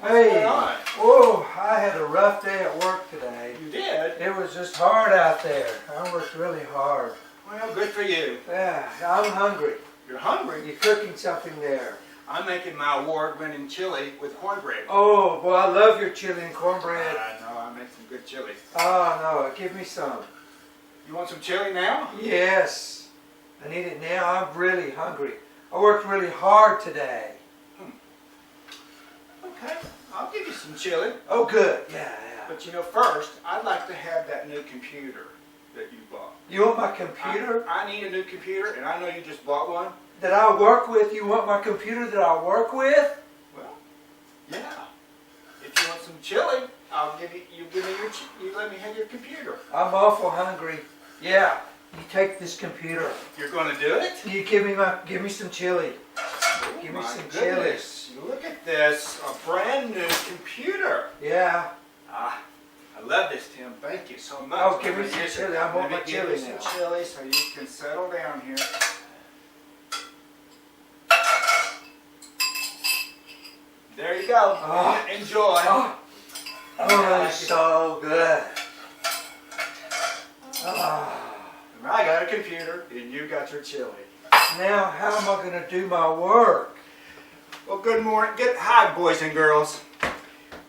Hey, oh, I had a rough day at work today. You did? It was just hard out there. I worked really hard. Well, good for you. Yeah, I'm hungry. You're hungry? You're cooking something there. I'm making my award-winning chili with cornbread. Oh, well, I love your chili and cornbread. I know, I make some good chili. Oh, no, give me some. You want some chili now? Yes. I need it now. I'm really hungry. I worked really hard today. Okay, I'll give you some chili. Oh, good. Yeah. But you know, first, I'd like to have that new computer that you bought. You want my computer? I need a new computer, and I know you just bought one. That I work with? You want my computer that I work with? Well, yeah. If you want some chili, I'll give you. You let me have your computer. I'm awful hungry. Yeah. You take this computer. You're going to do it? You give me some chili. Oh, give me some goodness. chili. Look at this, a brand new computer. Yeah. I love this, Tim. Thank you so much. Oh, give me some chili. I want my chili now. Some chili so you can settle down here. There you go. Oh. Enjoy. Oh, it's so good. I got a computer, and you got your chili. Now, how am I going to do my work? Well, good morning. Hi, boys and girls.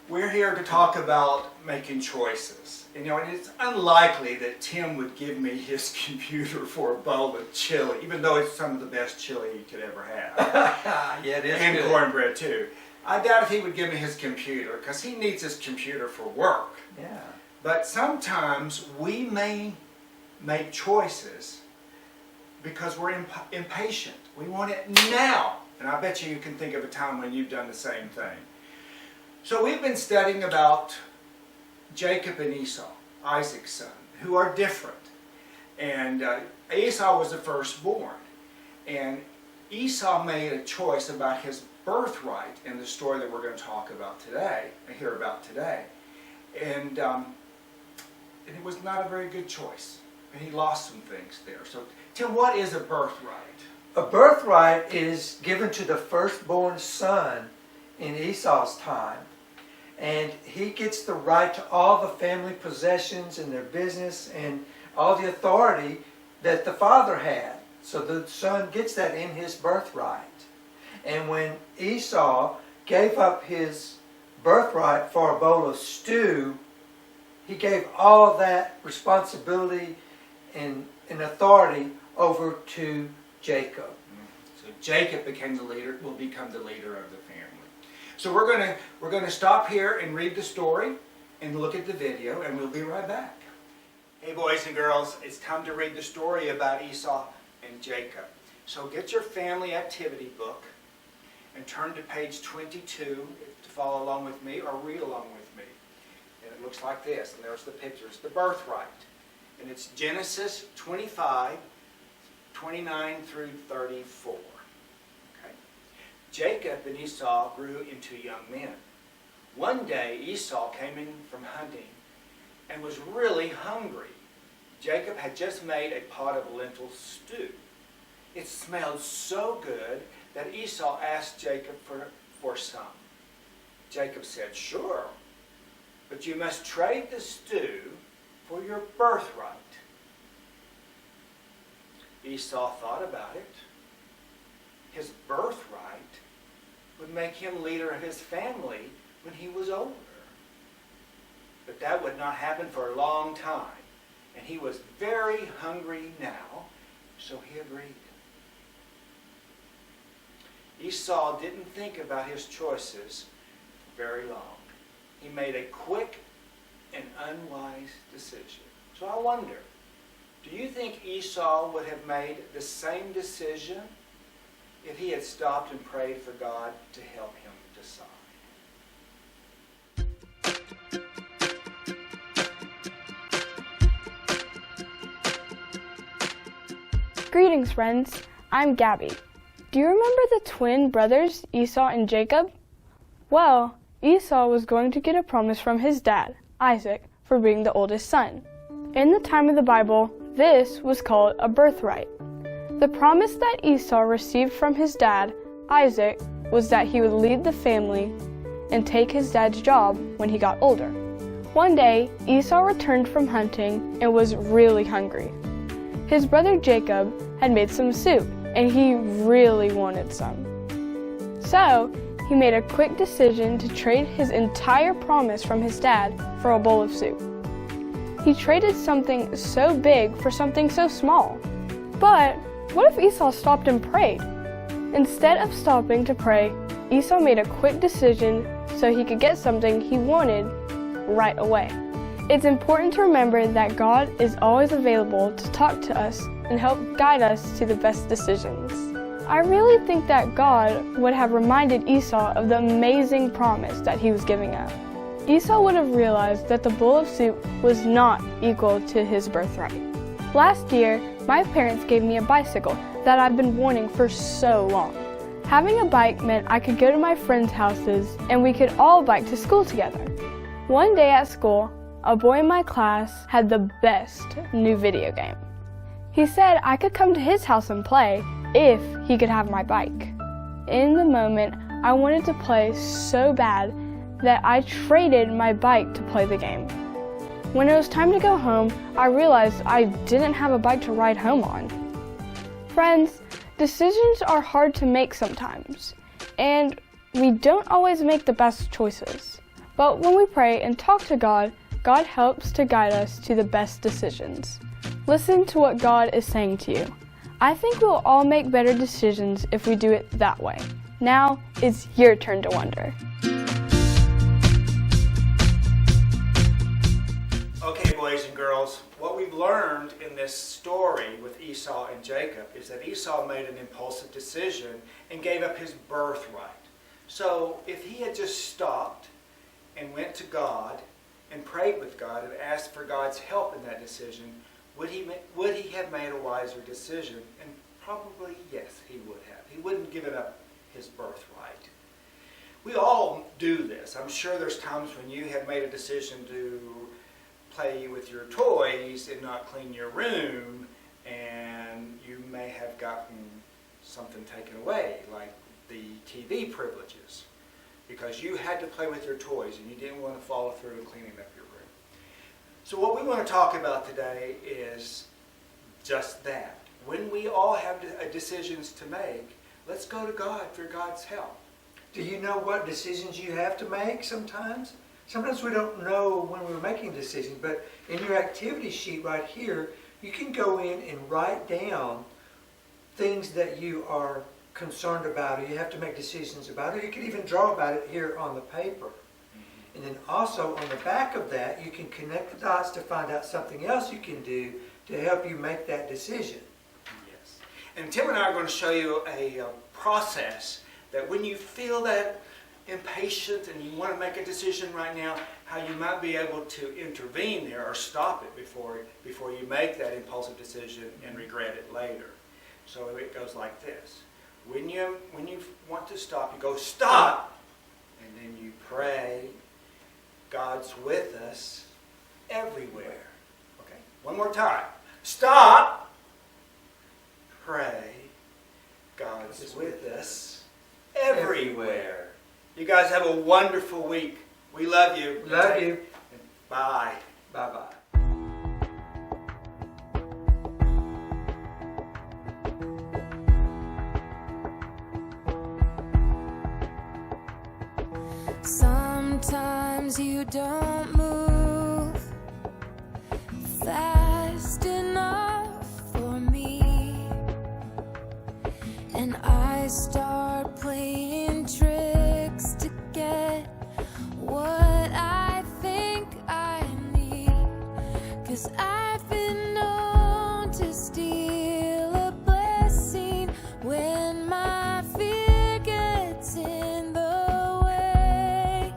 We're here to talk about making choices. And, and it's unlikely that Tim would give me his computer for a bowl of chili, even though it's some of the best chili you could ever have. Yeah, it is and good. Cornbread, too. I doubt if he would give me his computer, because he needs his computer for work. Yeah. But sometimes we may make choices because we're impatient. We want it now. And I bet you can think of a time when you've done the same thing. So we've been studying about Jacob and Esau, Isaac's son, who are different. And Esau was the firstborn. And Esau made a choice about his birthright in the story that we're going to talk about today, hear about today. And it was not a very good choice. And he lost some things there. So, Tim, what is a birthright? A birthright is given to the firstborn son in Esau's time. And he gets the right to all the family possessions and their business and all the authority that the father had. So the son gets that in his birthright. And when Esau gave up his birthright for a bowl of stew, he gave all that responsibility and authority over to Jacob. So Jacob became the leader, will become the leader of the family. So we're going to stop here and read the story and look at the video, and we'll be right back. Hey boys and girls, it's time to read the story about Esau and Jacob. So get your family activity book and turn to page 22 to follow along with me or read along with me. And it looks like this, and there's the pictures, the birthright. And it's Genesis 25, 29 through 34. Okay. Jacob and Esau grew into young men. One day Esau came in from hunting and was really hungry. Jacob had just made a pot of lentil stew. It smelled so good that Esau asked Jacob for some. Jacob said, "Sure, but you must trade the stew for your birthright." Esau thought about it. His birthright would make him leader of his family when he was older. But that would not happen for a long time. And he was very hungry now, so he agreed. Esau didn't think about his choices for very long. He made a quick and unwise decision. So I wonder, do you think Esau would have made the same decision if he had stopped and prayed for God to help him decide? Greetings, friends. I'm Gabby. Do you remember the twin brothers, Esau and Jacob? Well, Esau was going to get a promise from his dad, Isaac, for being the oldest son. In the time of the Bible, this was called a birthright. The promise that Esau received from his dad, Isaac, was that he would lead the family and take his dad's job when he got older. One day, Esau returned from hunting and was really hungry. His brother Jacob had made some soup, and he really wanted some. So, he made a quick decision to trade his entire promise from his dad for a bowl of soup. He traded something so big for something so small. But what if Esau stopped and prayed? Instead of stopping to pray, Esau made a quick decision so he could get something he wanted right away. It's important to remember that God is always available to talk to us and help guide us to the best decisions. I really think that God would have reminded Esau of the amazing promise that he was giving up. Esau would have realized that the bowl of soup was not equal to his birthright. Last year, my parents gave me a bicycle that I've been wanting for so long. Having a bike meant I could go to my friends' houses and we could all bike to school together. One day at school, a boy in my class had the best new video game. He said I could come to his house and play if he could have my bike. In the moment, I wanted to play so bad that I traded my bike to play the game. When it was time to go home, I realized I didn't have a bike to ride home on. Friends, decisions are hard to make sometimes, and we don't always make the best choices. But when we pray and talk to God, God helps to guide us to the best decisions. Listen to what God is saying to you. I think we'll all make better decisions if we do it that way. Now it's your turn to wonder. Okay, boys and girls, what we've learned in this story with Esau and Jacob is that Esau made an impulsive decision and gave up his birthright. So if he had just stopped and went to God and prayed with God and asked for God's help in that decision, would he have made a wiser decision? And probably yes, he would have. He wouldn't give up his birthright. We all do this. I'm sure there's times when you have made a decision to play with your toys and not clean your room, and you may have gotten something taken away, like the TV privileges, because you had to play with your toys and you didn't want to follow through in cleaning up your room. So what we want to talk about today is just that. When we all have decisions to make, let's go to God for God's help. Do you know what decisions you have to make sometimes? Sometimes we don't know when we're making decisions, but in your activity sheet right here, you can go in and write down things that you are concerned about, or you have to make decisions about, or you can even draw about it here on the paper. And then also on the back of that, you can connect the dots to find out something else you can do to help you make that decision. Yes. And Tim and I are going to show you a process that when you feel that impatient and you want to make a decision right now, how you might be able to intervene there or stop it before you make that impulsive decision and regret it later. So it goes like this. When you want to stop, you go, stop! And then you pray, God's with us everywhere. Okay, one more time. Stop! Pray, God's with us everywhere. You guys have a wonderful week. We love you. Love you. Bye. Bye-bye. Sometimes you don't move fast enough for me, and I start playing tricks to get what I think I need, 'cause I've been known to steal a blessing when my fear gets in the way.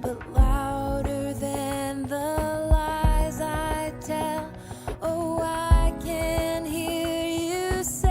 But louder than the lies I tell, oh, I can hear you say,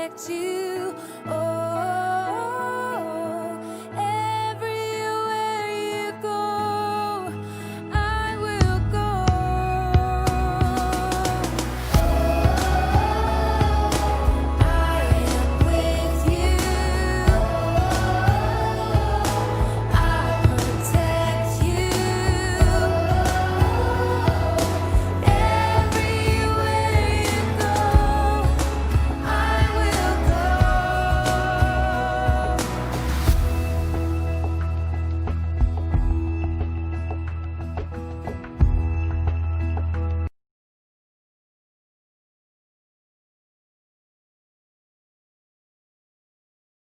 protect you. Oh,